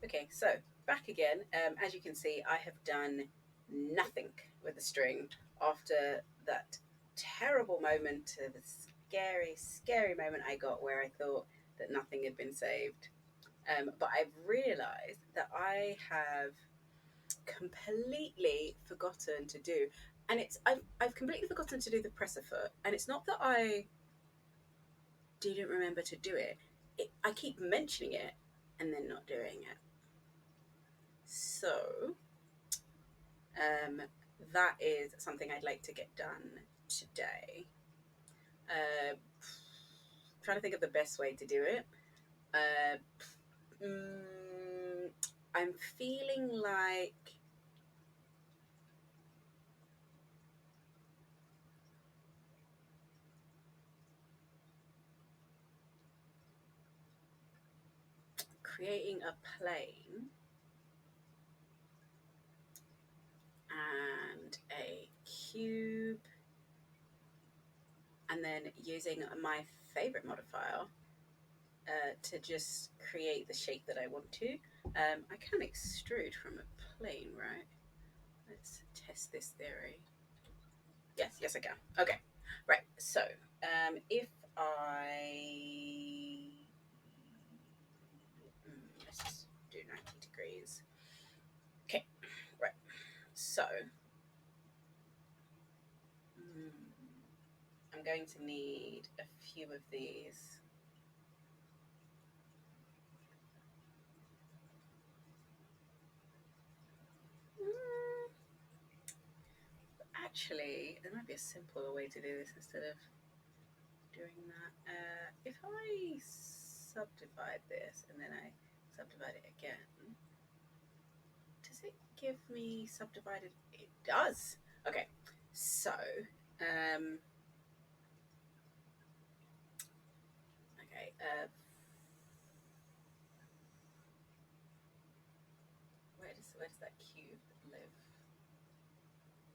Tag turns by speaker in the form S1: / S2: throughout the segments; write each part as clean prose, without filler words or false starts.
S1: Okay, so back again. As you can see, I have done nothing with the string after that terrible moment, the scary, scary moment I got where I thought that nothing had been saved. But I've realised that I have completely forgotten to do, and I've completely forgotten to do the presser foot, and it's not that I didn't remember to do it. I keep mentioning it and then not doing it. So Um, that is something I'd like to get done today. Uh, Trying to think of the best way to do it. Uh, mm, I'm feeling like creating a plane and a cube, and then using my favorite modifier to just create the shape that I want to. I can extrude from a plane, right? Let's test this theory. Yes, yes, I can. Okay, right. So, if I let's just do 90 degrees. Okay, right. So, mm, I'm going to need a few of these. Mm, Actually, there might be a simpler way to do this instead of doing that. If I subdivide this and then I subdivide it again, does it give me subdivided? It does. Okay, so okay, where does that cube live?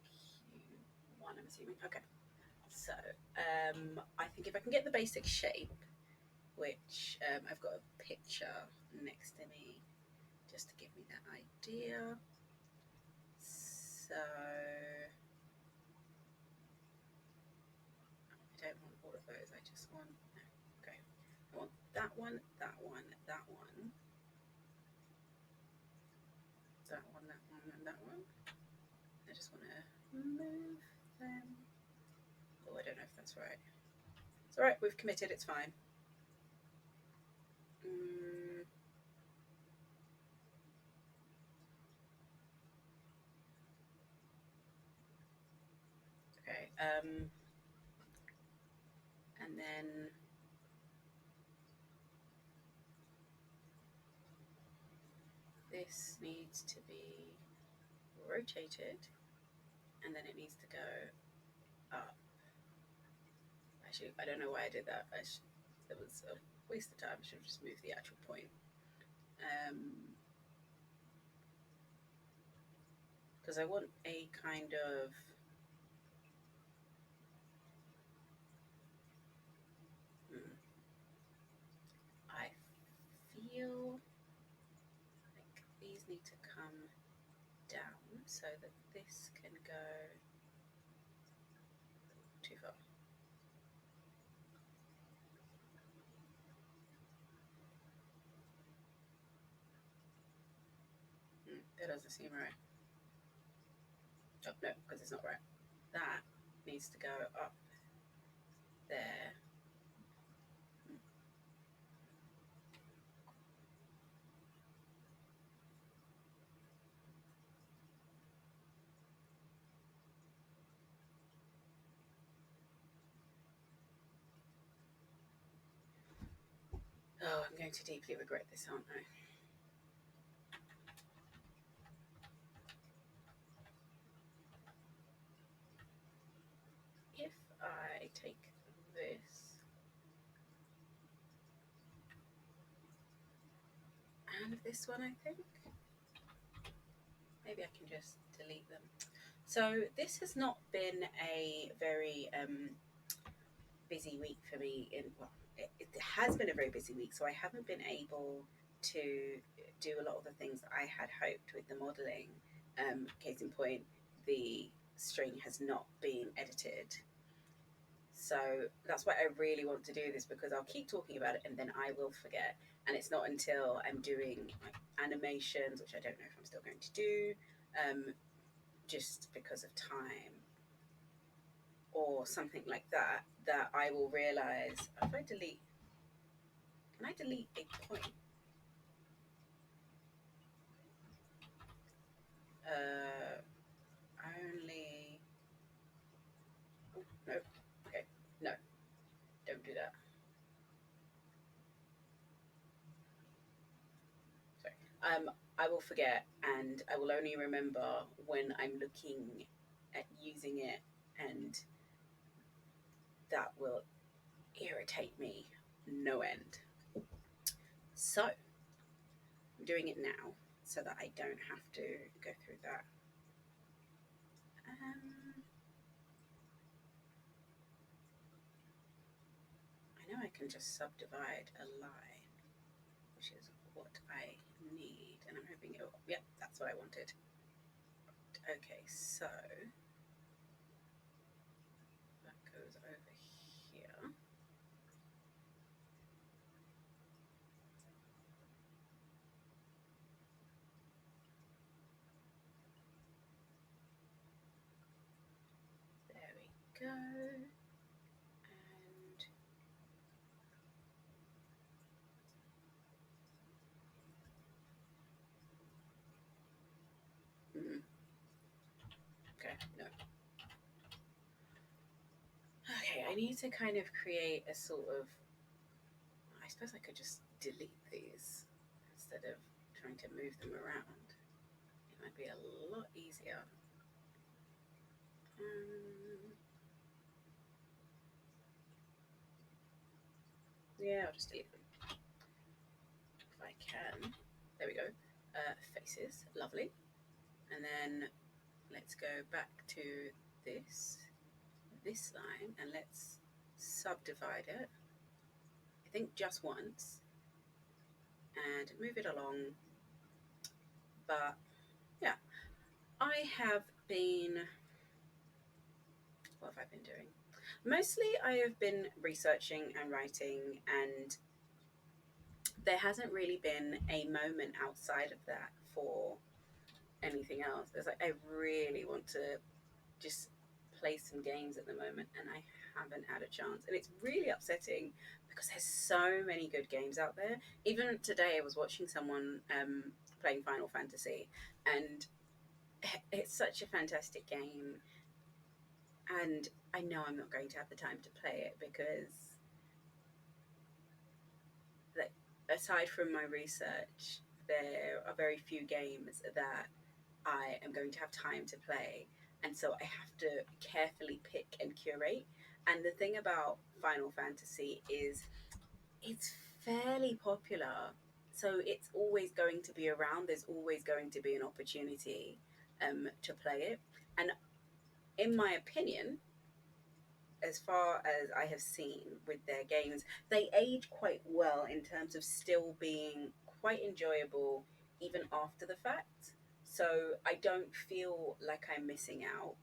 S1: Cube one, I'm assuming. Okay, so I think if I can get the basic shape, which I've got a picture next to me just to give me that idea. So I don't want all of those. I just want no. Okay. I want that one, that one, that one, that one, that one, and that one. I just want to move them. Oh, I don't know if that's right. It's all right. We've committed. It's fine. Mm, okay. And then this needs to be rotated, and then it needs to go up. Actually, I don't know why I did that. It was a waste of time. I should have just moved the actual point. Because I want a kind of hmm, I feel like these need to come down so that this can go too far. That doesn't seem right. Oh no, because it's not right. That needs to go up there. Oh, I'm going to deeply regret this, aren't I? If I take this and this one, I think maybe I can just delete them. So this has not been a very busy week for me. In well, it has been a very busy week, so I haven't been able to do a lot of the things that I had hoped with the modelling. Case in point, the string has not been edited. So that's why I really want to do this, because I'll keep talking about it and then I will forget. And it's not until I'm doing like animations, which I don't know if I'm still going to do, um, just because of time or something like that, that I will realize, if I delete, can I delete a point? Uh, only, oh, no, okay, no, don't do that. Sorry. I will forget, and I will only remember when I'm looking at using it, and that will irritate me no end. So I'm doing it now so that I don't have to go through that. I know I can just subdivide a line, which is what I need, and I'm hoping it will, yep, that's what I wanted. Okay, so that goes over here. There we go. And okay, no. Okay, I need to kind of create a sort of. I suppose I could just delete these instead of trying to move them around. It might be a lot easier. Yeah, I'll just delete them if I can. There we go. Faces, lovely. And then let's go back to this line, and let's subdivide it. I think just once, and move it along. But yeah, I have been. What have I been doing? Mostly, I have been researching and writing, and there hasn't really been a moment outside of that for anything else. It's like I really want to just play some games at the moment, and I haven't had a chance. And it's really upsetting because there's so many good games out there. Even today, I was watching someone playing Final Fantasy, and it's such a fantastic game. And I know I'm not going to have the time to play it because, like, aside from my research, there are very few games that I am going to have time to play. And so I have to carefully pick and curate. And the thing about Final Fantasy is it's fairly popular. So it's always going to be around. There's always going to be an opportunity to play it. And in my opinion, as far as I have seen with their games, they age quite well in terms of still being quite enjoyable even after the fact. So I don't feel like I'm missing out.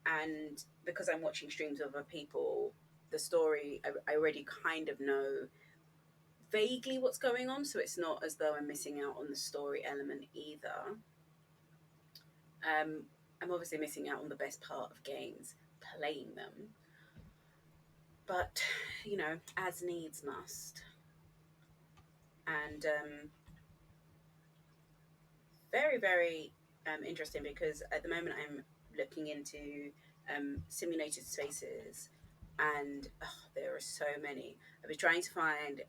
S1: And because I'm watching streams of other people, the story, I already kind of know vaguely what's going on. So it's not as though I'm missing out on the story element either. Um, I'm obviously missing out on the best part of games, playing them. But, as needs must. And very, very interesting, because at the moment I'm looking into simulated spaces, and there are so many. I've been trying to find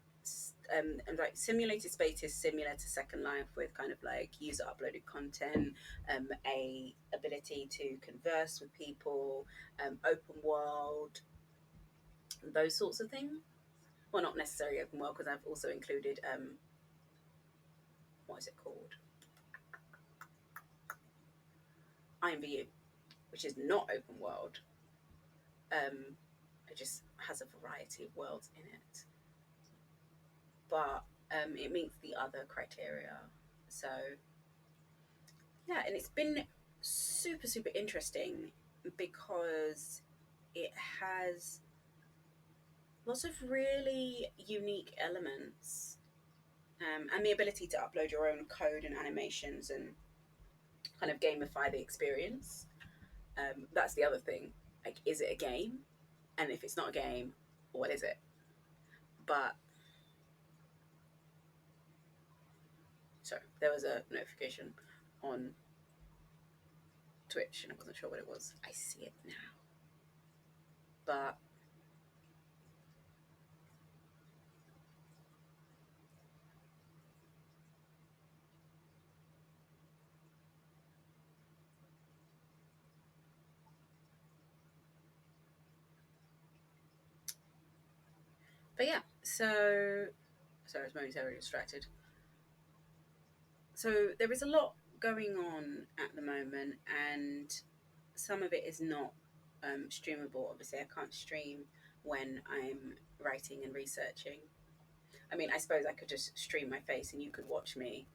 S1: and like simulated spaces similar to Second Life, with kind of like user uploaded content, a ability to converse with people, open world, those sorts of things. Well, not necessarily open world, because I've also included what is it called? IMVU, which is not open world. It just has a variety of worlds in it. But it meets the other criteria. So yeah, and it's been super, super interesting because it has lots of really unique elements, and the ability to upload your own code and animations and kind of gamify the experience. That's the other thing. Like, is it a game? And if it's not a game, what is it? But so there was a notification on Twitch, and I wasn't sure what it was. I see it now. But yeah, so sorry, I was momentarily distracted. So there is a lot going on at the moment, and some of it is not streamable. Obviously, I can't stream when I'm writing and researching. I mean, I suppose I could just stream my face and you could watch me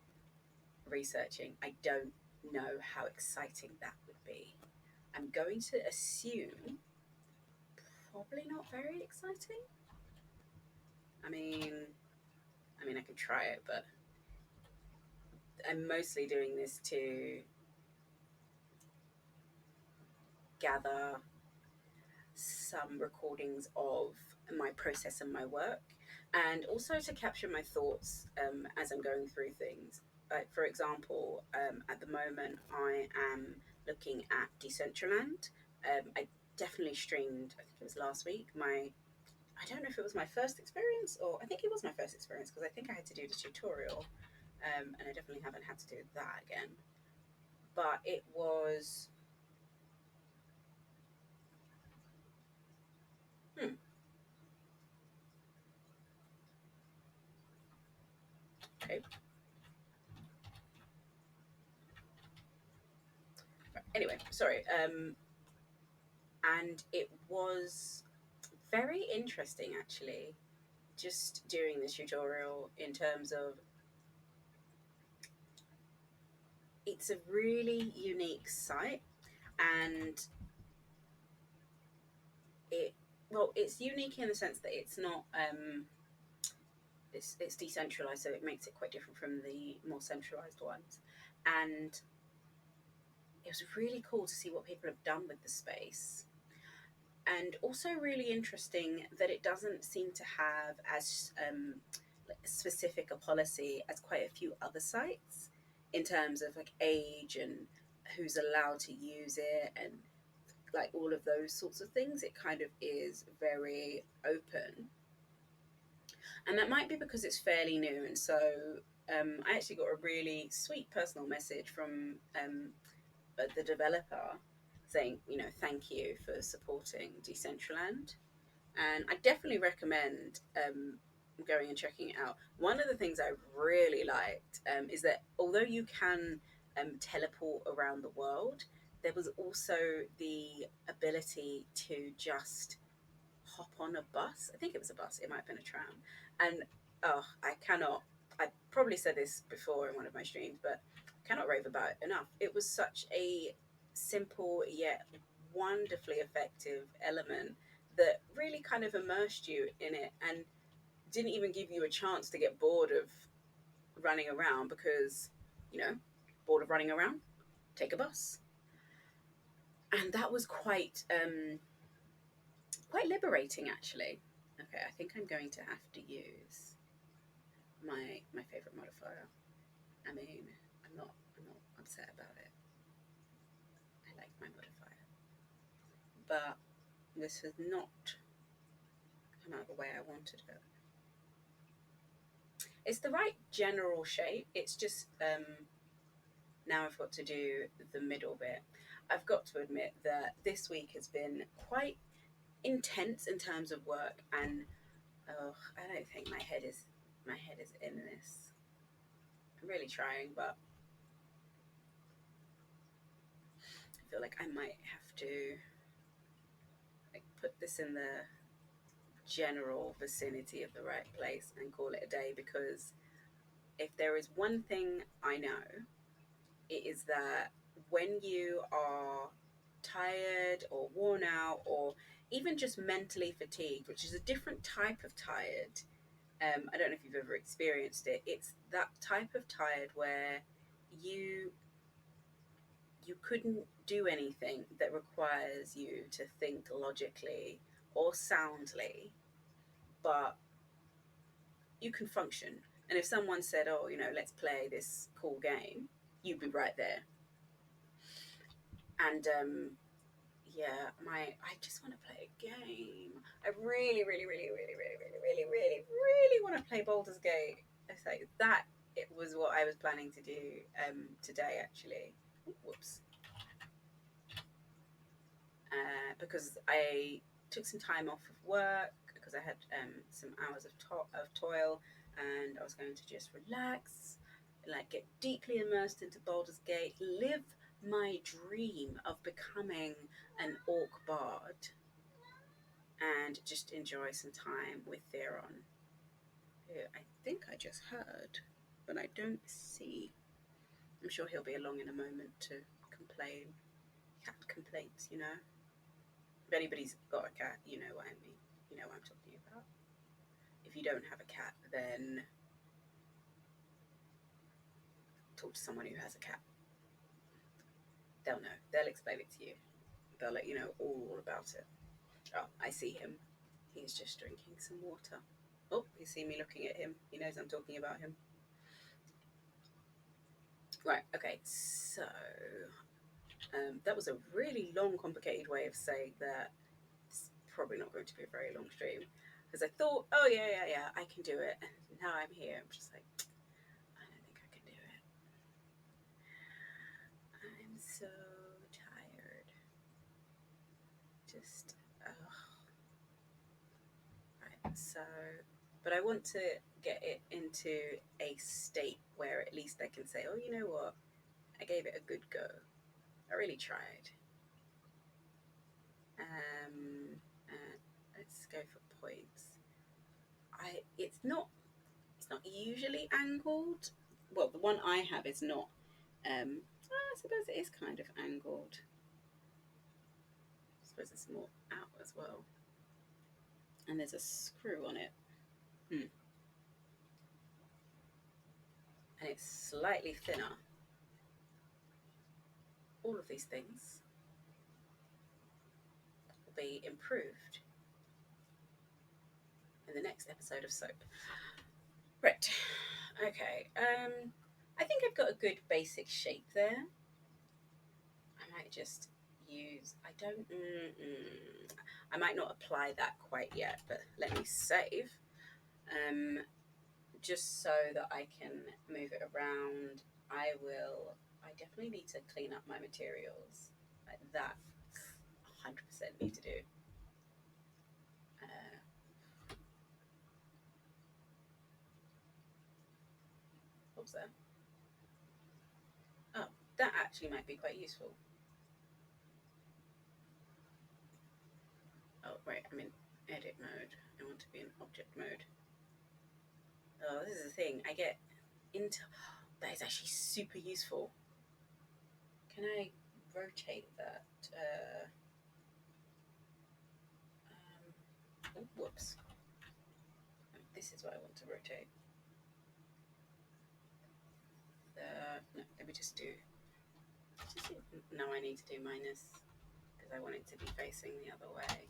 S1: researching. I don't know how exciting that would be. I'm going to assume probably not very exciting. I mean, I could try it, but I'm mostly doing this to gather some recordings of my process and my work, and also to capture my thoughts as I'm going through things. Like, for example, at the moment, I am looking at Decentraland. I definitely streamed, I think it was last week, I don't know if it was my first experience, or I think it was my first experience because I think I had to do the tutorial, and I definitely haven't had to do that again. But it was. Hmm, okay. Anyway, sorry. And it was very interesting actually, just doing the tutorial in terms of it's a really unique site, and it it's unique in the sense that it's not it's decentralized, so it makes it quite different from the more centralized ones. And it was really cool to see what people have done with the space, and also really interesting that it doesn't seem to have as specific a policy as quite a few other sites in terms of like age and who's allowed to use it, and like all of those sorts of things. It kind of is very open, and that might be because it's fairly new. And so I actually got a really sweet personal message from the developer saying, thank you for supporting Decentraland. And I definitely recommend going and checking it out. One of the things I really liked is that although you can teleport around the world, there was also the ability to just hop on a bus. I think it was a bus, it might have been a tram. And oh, I probably said this before in one of my streams, but I cannot rave about it enough. It was such a simple yet wonderfully effective element that really kind of immersed you in it and didn't even give you a chance to get bored of running around because, you know, bored of running around, take a bus. And that was quite liberating actually. Okay, I think I'm going to have to use my favorite modifier. I mean, I'm not upset about it. I like my modifier, but this has not come out the way I wanted it. It's the right general shape. It's just now I've got to do the middle bit. I've got to admit that this week has been quite intense in terms of work, and oh, I don't think my head is in this. I'm really trying, but I feel like I might have to like put this in the general vicinity of the right place and call it a day because if there is one thing I know, it is that when you are tired or worn out or even just mentally fatigued, which is a different type of tired, I don't know if you've ever experienced it. It's that type of tired where you you couldn't do anything that requires you to think logically or soundly, but you can function. And if someone said, "Oh, let's play this cool game," you'd be right there. And I just want to play a game. I really, really, really, really, really, really, really, really, really want to play Baldur's Gate. It's like that. It was what I was planning to do today, actually. Whoops. Because I took some time off of work because I had some hours of toil, and I was going to just relax, like get deeply immersed into Baldur's Gate, live my dream of becoming an orc bard, and just enjoy some time with Theron, who I think I just heard, but I don't see. I'm sure he'll be along in a moment to complain. Cat complaints. If anybody's got a cat, you know what I mean. You know what I'm talking about. If you don't have a cat, then talk to someone who has a cat. They'll know. They'll explain it to you. They'll let you know all about it. Oh, I see him. He's just drinking some water. Oh, you see me looking at him. He knows I'm talking about him. Right, okay, so that was a really long, complicated way of saying that it's probably not going to be a very long stream. Because I thought, oh, yeah, I can do it. And now I'm here. I'm just like, I don't think I can do it. I'm so tired. Just, right. So, but I want to get it into a state where at least I can say, oh, you know what? I gave it a good go. I really tried. Let's go for points. It's not usually angled. Well, the one I have is not. I suppose it is kind of angled. I suppose it's more out as well. And there's a screw on it. And it's slightly thinner. All of these things will be improved in the next episode of Soap. Right. Okay. I think I've got a good basic shape there. I might just use. I don't. I might not apply that quite yet, but let me save. Just so that I can move it around. I definitely need to clean up my materials. Like that, 100% need to do. What's that? Oh, that actually might be quite useful. Oh, right, I'm in edit mode. I want to be in object mode. Oh, this is the thing. I get into. That is actually super useful. Can I rotate that? Whoops. This is what I want to rotate. No, let me just do. No, I need to do minus because I want it to be facing the other way.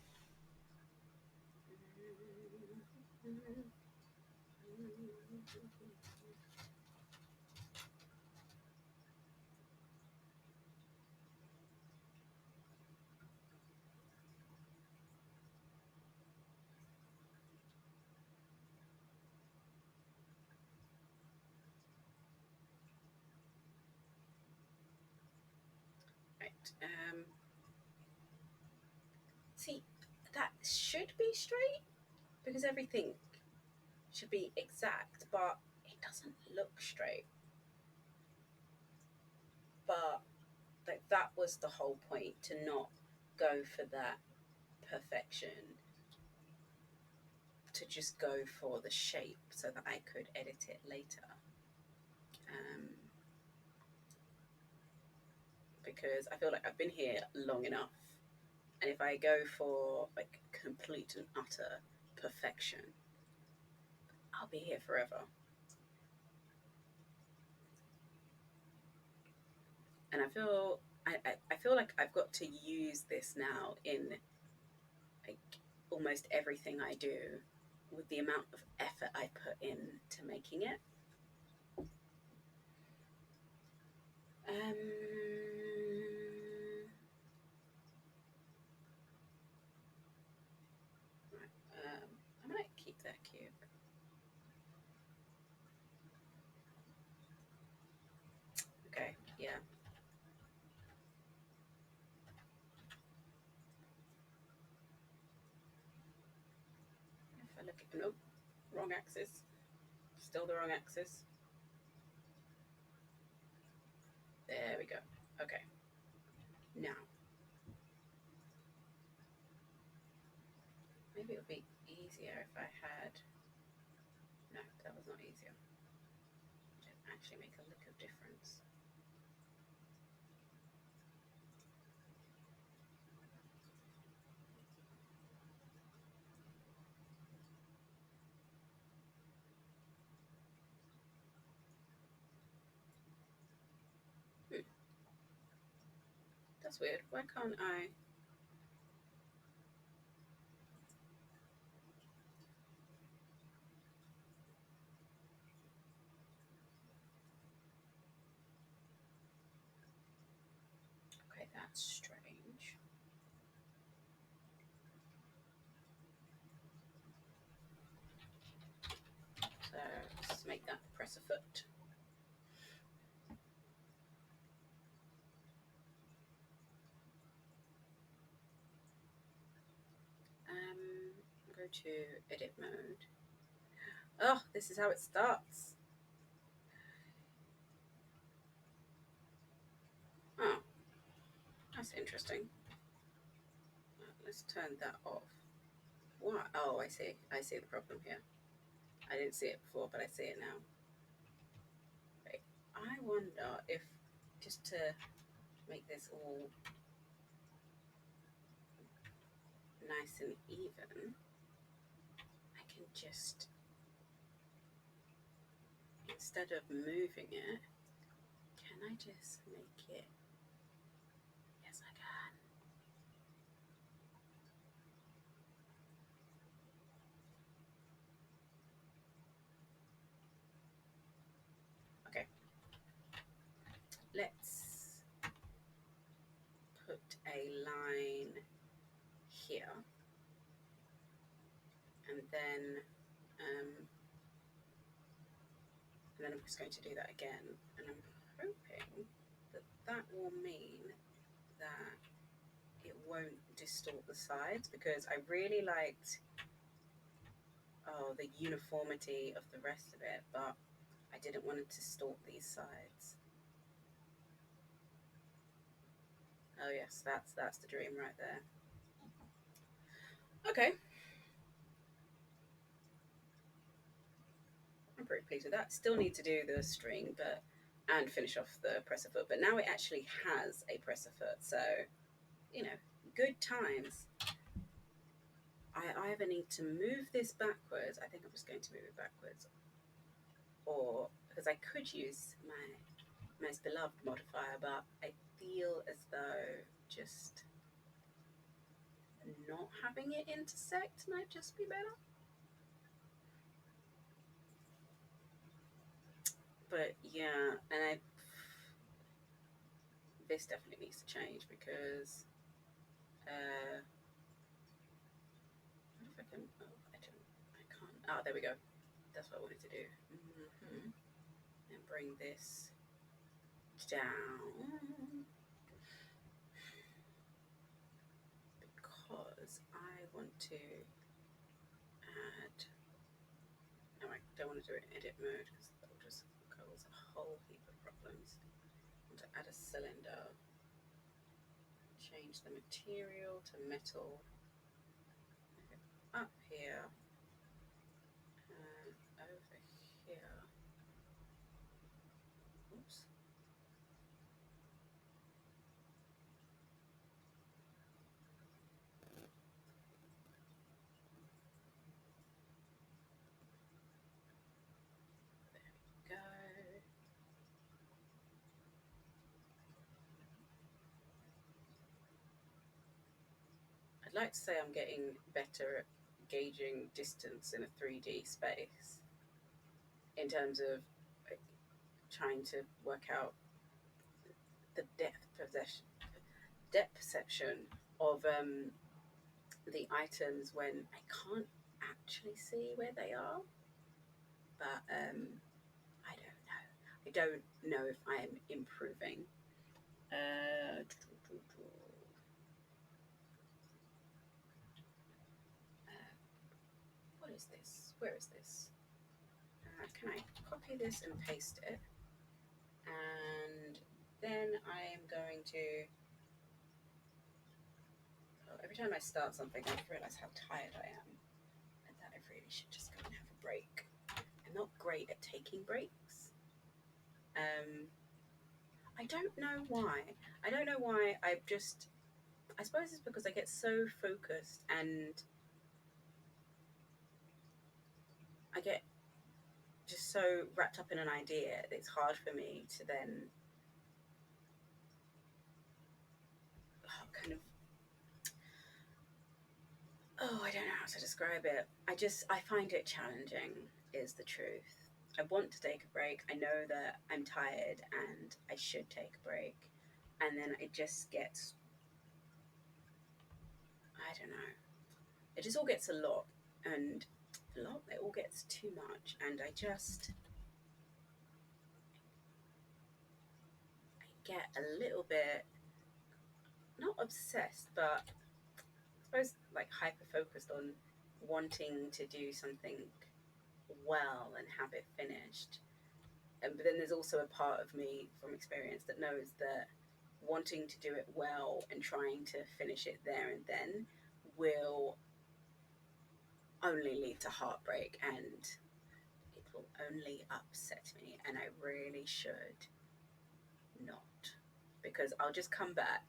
S1: Right. See, that should be straight because everything should be exact, but it doesn't look straight. But like that was the whole point, to not go for that perfection, to just go for the shape so that I could edit it later. um, because I feel like I've been here long enough, and if I go for like complete and utter perfection, I'll be here forever. And I feel like I've got to use this now in like almost everything I do with the amount of effort I put into making it. Um, right, I might keep that cube. Okay, yeah. If I look at nope, wrong axis. Still the wrong axis. There we go. Okay. Now, maybe it would be easier if I had. No, that was not easier. It didn't actually make a lick of difference. Hmm, that's weird. Why can't I? Okay, that's strange. So let's make that press a foot. Go to edit mode. Oh, this is how it starts. Oh, that's interesting. Let's turn that off. What? Oh, I see. I see the problem here. I didn't see it before, but I see it now. Wait, I wonder if just to make this all nice and even, I can just, instead of moving it, can I just make it? Yes, I can. Okay. Let's put a line here, and then I'm just going to do that again, and I'm hoping that that will mean that it won't distort the sides, because I really liked the uniformity of the rest of it, but I didn't want it to distort these sides. Oh yes, that's the dream right there. Okay. I'm pretty pleased with that. Still need to do the string, but and finish off the presser foot. But now it actually has a presser foot, so you know, good times. I either need to move this backwards. I think I'm just going to move it backwards, or because I could use my most beloved modifier, but I feel as though just not having it intersect might just be better. But yeah, and this definitely needs to change because what if I can? Oh, I can't. Oh, there we go. That's what I wanted to do. And bring this down because I want to add. No, I don't want to do it in edit mode because that will just cause a whole heap of problems. I want to add a cylinder. Change the material to metal. Up here. Over here. tools. Go. I'd like to say I'm getting better at gauging distance in a 3D space in terms of trying to work out the depth perception of the items when I can't actually see where they are. But I don't know. I don't know if I am improving. Uh, what is this? Where is this? Can I copy this and paste it? And then I am going to. Oh, every time I start something, I realize how tired I am, and that I really should just go and have a break. I'm not great at taking breaks. Um, I don't know why. I don't know why. I've just. I suppose it's because I get so focused and I get just so wrapped up in an idea that it's hard for me to then kind of I don't know how to describe it. I find it challenging is the truth. I want to take a break. I know that I'm tired and I should take a break. And then it just gets I don't know. It just all gets a lot and it all gets too much and I get a little bit not obsessed but I suppose like hyper focused on wanting to do something well and have it finished. But then there's also a part of me from experience that knows that wanting to do it well and trying to finish it there and then will only lead to heartbreak and it will only upset me. And I really should not because I'll just come back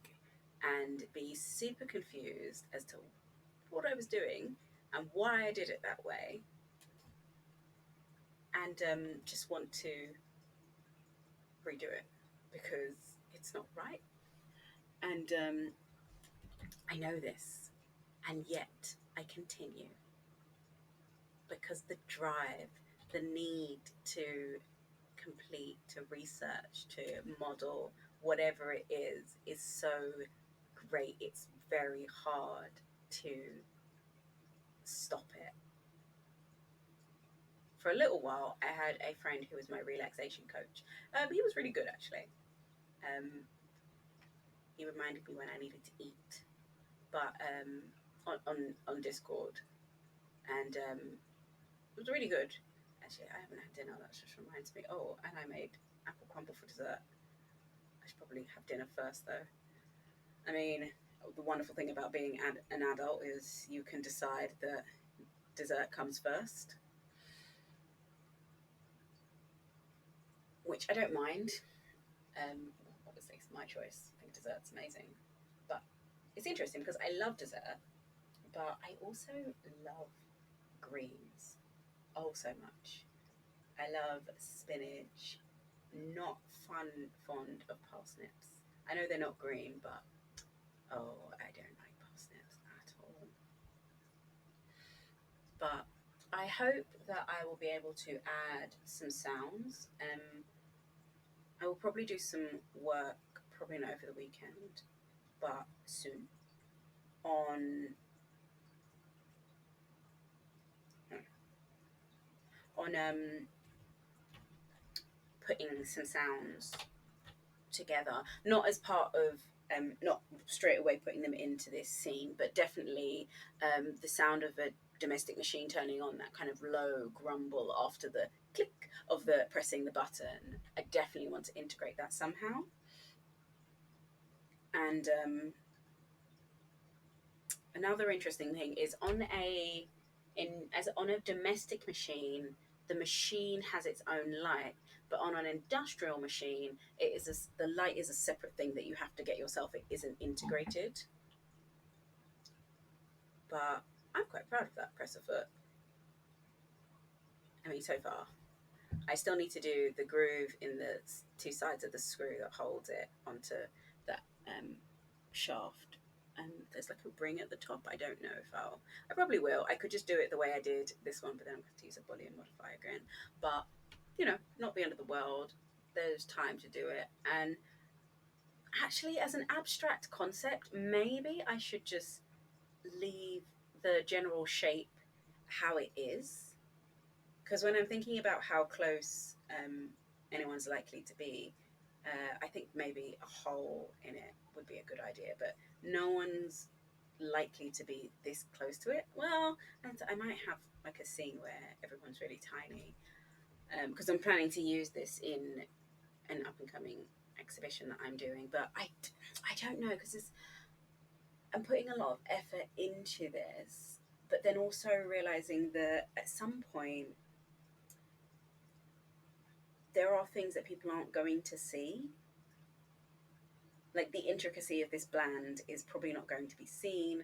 S1: and be super confused as to what I was doing and why I did it that way and just want to redo it because it's not right. And I know this, and yet I continue because the drive, the need to complete, to research, to model, whatever it is so great. It's very hard to stop it. For a little while, I had a friend who was my relaxation coach. He was really good actually. Um, he reminded me when I needed to eat, but on Discord, and it was really good. Actually, I haven't had dinner. That just reminds me. Oh, and I made apple crumble for dessert. I should probably have dinner first, though. I mean, the wonderful thing about being an adult is you can decide that dessert comes first, which I don't mind. Obviously, it's my choice. I think dessert's amazing, but it's interesting because I love dessert, but I also love greens oh so much. I love spinach. Not fond of parsnips. I know they're not green, but oh, I don't like parsnips at all. But I hope that I will be able to add some sounds. I will probably do some work, probably not over the weekend, but soon on on putting some sounds together, not as part of not straight away putting them into this scene, but definitely the sound of a domestic machine turning on, that kind of low grumble after the click of the pressing the button. I definitely want to integrate that somehow. And another interesting thing is on a domestic machine, the machine has its own light, but on an industrial machine, the light is a separate thing that you have to get yourself. It isn't integrated. But I'm quite proud of that presser foot. I mean, so far. I still need to do the groove in the two sides of the screw that holds it onto that shaft. And there's like a ring at the top. I don't know if I probably will. I could just do it the way I did this one, but then I'm going to use a boolean modifier again. But, not the end of the world. There's time to do it. And actually, as an abstract concept, maybe I should just leave the general shape how it is. Because when I'm thinking about how close anyone's likely to be, I think maybe a hole in it would be a good idea. But no one's likely to be this close to it. Well, and I might have like a scene where everyone's really tiny. Because I'm planning to use this in an up and coming exhibition that I'm doing. But I don't know, because I'm putting a lot of effort into this, but then also realizing that at some point there are things that people aren't going to see. Like the intricacy of this blend is probably not going to be seen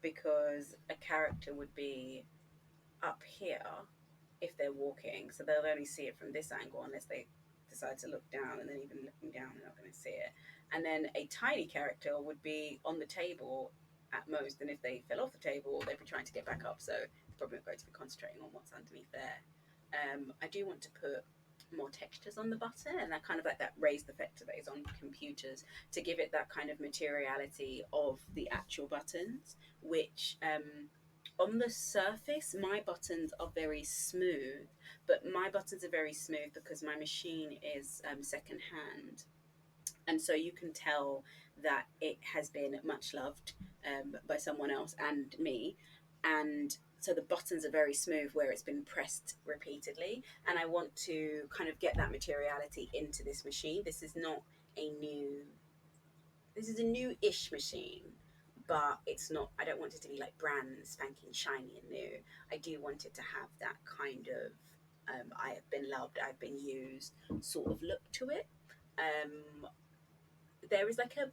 S1: because a character would be up here if they're walking, so they'll only see it from this angle unless they decide to look down, and then even looking down they're not going to see it. And then a tiny character would be on the table at most, and if they fell off the table they'd be trying to get back up, so they're probably not going to be concentrating on what's underneath there. I do want to put more textures on the button, and that kind of like that raised effect that is on computers, to give it that kind of materiality of the actual buttons, which on the surface my buttons are very smooth, but my buttons are very smooth because my machine is second hand, and so you can tell that it has been much loved by someone else and me, and so the buttons are very smooth where it's been pressed repeatedly, and I want to kind of get that materiality into this machine. This is a new-ish machine, but it's not, I don't want it to be like brand spanking shiny and new. I do want it to have that kind of I have been loved, I've been used sort of look to it. There is like a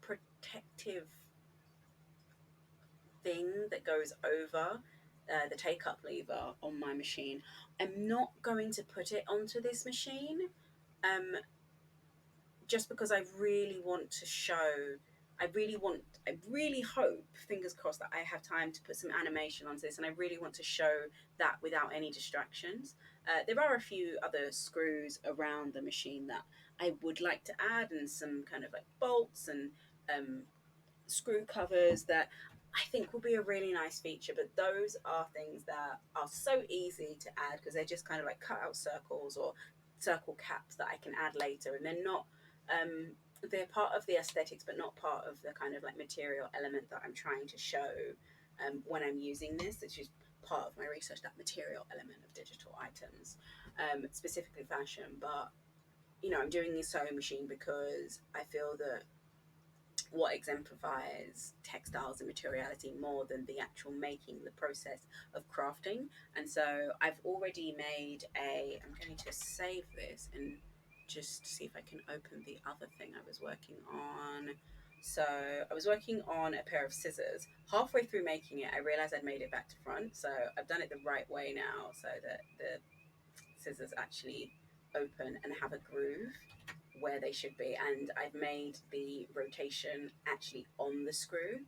S1: protective thing that goes over the take up lever on my machine. I'm not going to put it onto this machine um, just because I really want to show. I really hope, fingers crossed, that I have time to put some animation onto this, and I really want to show that without any distractions. There are a few other screws around the machine that I would like to add, and some kind of like bolts and screw covers that I think will be a really nice feature. But those are things that are so easy to add because they're just kind of like cut out circles or circle caps that I can add later, and they're not they're part of the aesthetics but not part of the kind of like material element that I'm trying to show when I'm using this. It's just part of my research, that material element of digital items, specifically fashion. But I'm doing this sewing machine because I feel that what exemplifies textiles and materiality more than the actual making, the process of crafting. And so I've already made I'm going to save this and just see if I can open the other thing I was working on. So I was working on a pair of scissors. Halfway through making it, I realized I'd made it back to front. So I've done it the right way now so that the scissors actually open and have a groove where they should be, and I've made the rotation actually on the screw.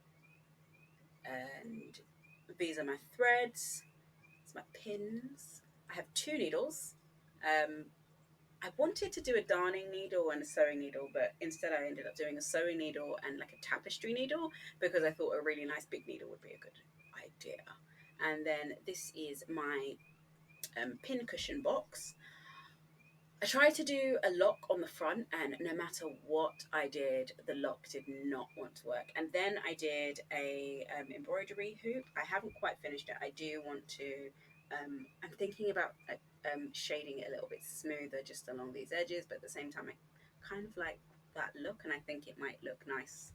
S1: And these are my threads, it's my pins. I have two needles. I wanted to do a darning needle and a sewing needle, but instead I ended up doing a sewing needle and like a tapestry needle because I thought a really nice big needle would be a good idea. And then this is my pin cushion box. I tried to do a lock on the front, and no matter what I did, the lock did not want to work. And then I did a embroidery hoop. I haven't quite finished it. I do want to. I'm thinking about shading it a little bit smoother just along these edges, but at the same time, I kind of like that look, and I think it might look nice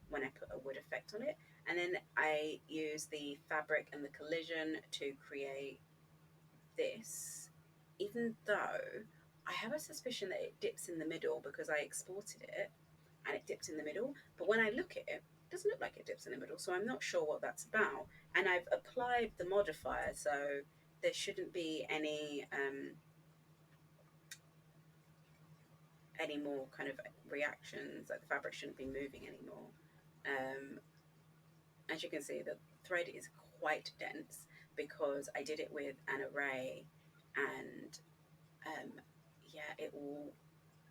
S1: when I put a wood effect on it. And then I use the fabric and the collision to create this, even though I have a suspicion that it dips in the middle because I exported it and it dipped in the middle. But when I look at it, it doesn't look like it dips in the middle. So I'm not sure what that's about. And I've applied the modifier, so there shouldn't be any more kind of reactions. Like the fabric shouldn't be moving anymore. Um, as you can see, the thread is quite dense because I did it with an array, and um, yeah, it all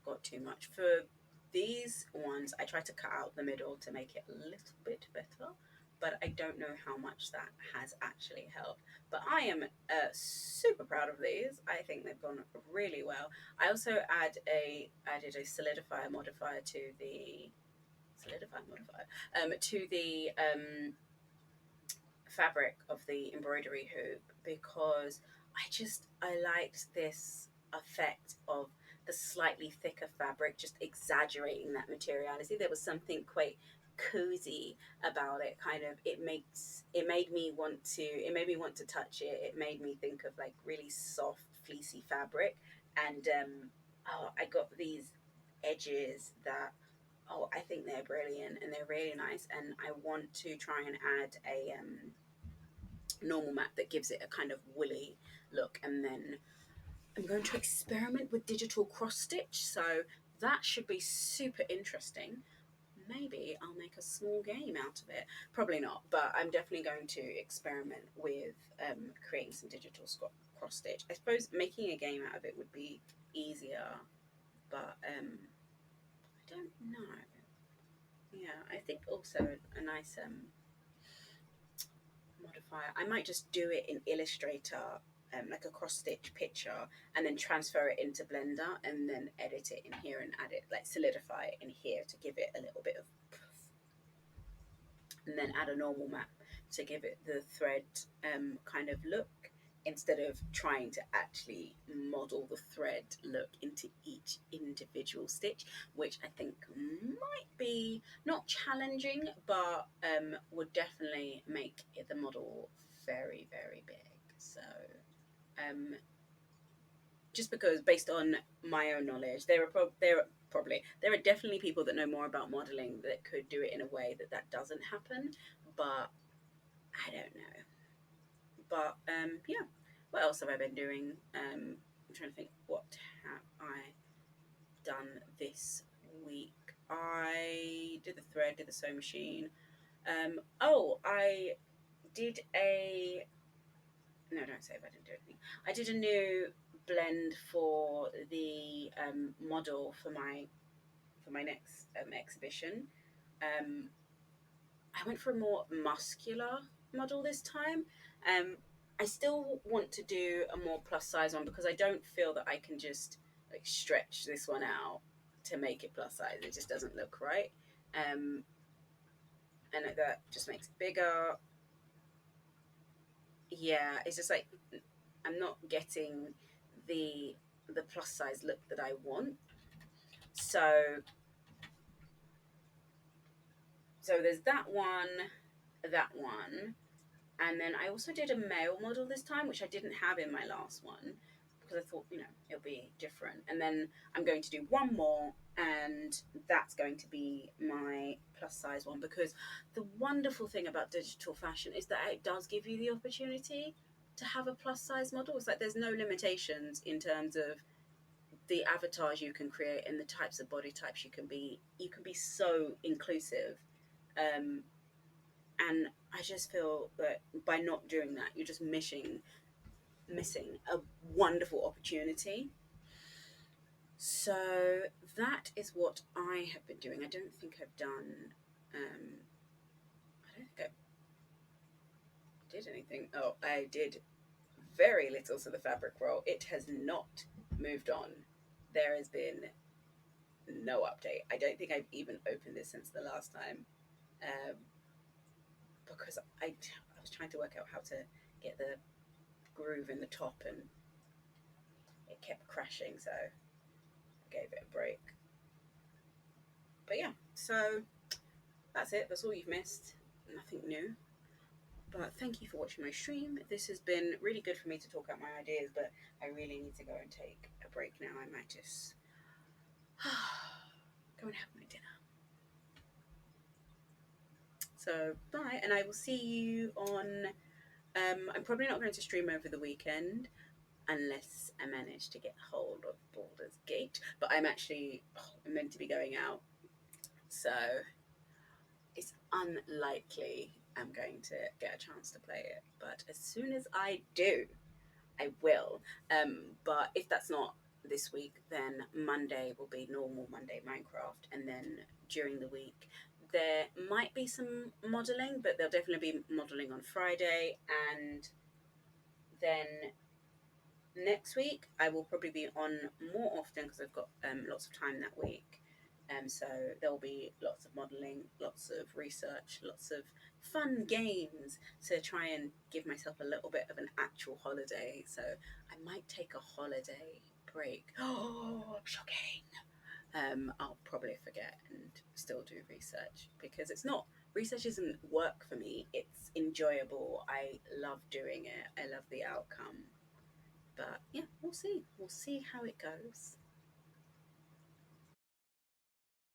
S1: got too much. For these ones, I tried to cut out the middle to make it a little bit better, but I don't know how much that has actually helped. But I am super proud of these. I think they've gone really well. I also added a solidifier modifier to the fabric of the embroidery hoop because I liked this effect of the slightly thicker fabric just exaggerating that materiality. There was something quite cozy about it. Kind of it made me want to touch it. It made me think of like really soft fleecy fabric. And oh, I got these edges that, oh, I think they're brilliant and they're really nice. And I want to try and add a normal mat that gives it a kind of woolly look. And then I'm going to experiment with digital cross stitch. So that should be super interesting. Maybe I'll make a small game out of it. Probably not, but I'm definitely going to experiment with creating some digital cross stitch. I suppose making a game out of it would be easier, but I don't know. Yeah, I think also a nice modifier. I might just do it in Illustrator, like a cross stitch picture, and then transfer it into Blender, and then edit it in here and add it, like solidify it in here to give it a little bit of, and then add a normal map to give it the thread kind of look, instead of trying to actually model the thread look into each individual stitch, which I think might be not challenging, but would definitely make the model very, very big. So um, just because based on my own knowledge, there are definitely people that know more about modeling that could do it in a way that that doesn't happen, but I don't know. But yeah, what else have I been doing? I'm trying to think, what have I done this week? I did the thread, did the sewing machine. Oh, I did a no, don't say if I didn't do anything. I did a new blend for the model for my next exhibition. Um, I went for a more muscular model this time. Um, I still want to do a more plus size one because I don't feel that I can just like stretch this one out to make it plus size. It just doesn't look right. Um, and that just makes it bigger. Yeah, it's just like I'm not getting the the plus size look that I want. So there's that one, and then I also did a male model this time, which I didn't have in my last one because I thought, it'll be different. And then I'm going to do one more, and that's going to be my plus size one, because the wonderful thing about digital fashion is that it does give you the opportunity to have a plus size model. It's like there's no limitations in terms of the avatars you can create and the types of body types you can be. You can be so inclusive. Um, and I just feel that by not doing that, you're just missing a wonderful opportunity. So that is what I have been doing. I don't think I've done. I don't think I did anything. Oh, I did very little to the fabric roll. It has not moved on. There has been no update. I don't think I've even opened this since the last time, um, because I was trying to work out how to get the groove in the top, and it kept crashing, so I gave it a break. But yeah, so that's it. That's all you've missed. Nothing new. But thank you for watching my stream. This has been really good for me to talk out my ideas, but I really need to go and take a break now. I might just go and have my dinner. So bye, and I will see you on. I'm probably not going to stream over the weekend unless I manage to get hold of Baldur's Gate. But I'm actually meant to be going out, so it's unlikely I'm going to get a chance to play it. But as soon as I do, I will. But if that's not this week, then Monday will be normal Monday Minecraft, and then during the week there might be some modelling, but there'll definitely be modelling on Friday, and then next week I will probably be on more often because I've got lots of time that week. So there'll be lots of modelling, lots of research, lots of fun games to try and give myself a little bit of an actual holiday. So I might take a holiday break. Oh, shocking. I'll probably forget and still do research because it's not, research isn't work for me. It's enjoyable. I love doing it. I love the outcome. But yeah, we'll see. We'll see how it goes.